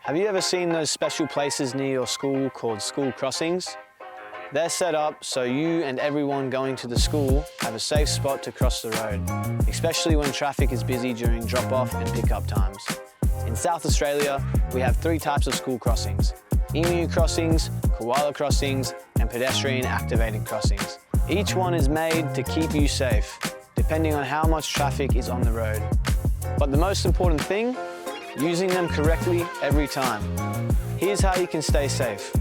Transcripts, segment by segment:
Have you ever seen those special places near your school called school crossings? They're set up so you and everyone going to the school have a safe spot to cross the road, especially when traffic is busy during drop-off and pick-up times. In South Australia, we have 3 types of school crossings: emu crossings, koala crossings, and pedestrian activated crossings. Each one is made to keep you safe, depending on how much traffic is on the road. But the most important thing, using them correctly every time. Here's how you can stay safe.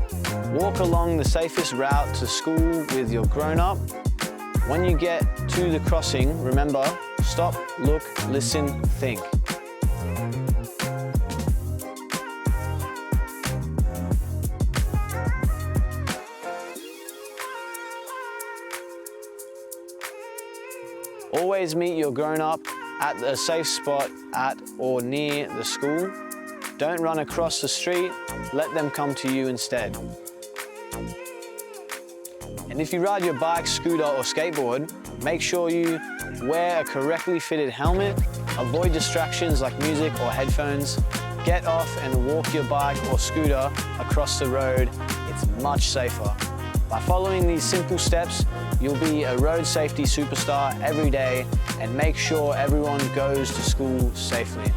Walk along the safest route to school with your grown-up. When you get to the crossing, remember, stop, look, listen, think. Always meet your grown-up at a safe spot at or near the school. Don't run across the street, let them come to you instead. And if you ride your bike, scooter or skateboard, make sure you wear a correctly fitted helmet, avoid distractions like music or headphones, get off and walk your bike or scooter across the road. It's much safer. By following these simple steps, you'll be a road safety superstar every day and make sure everyone goes to school safely.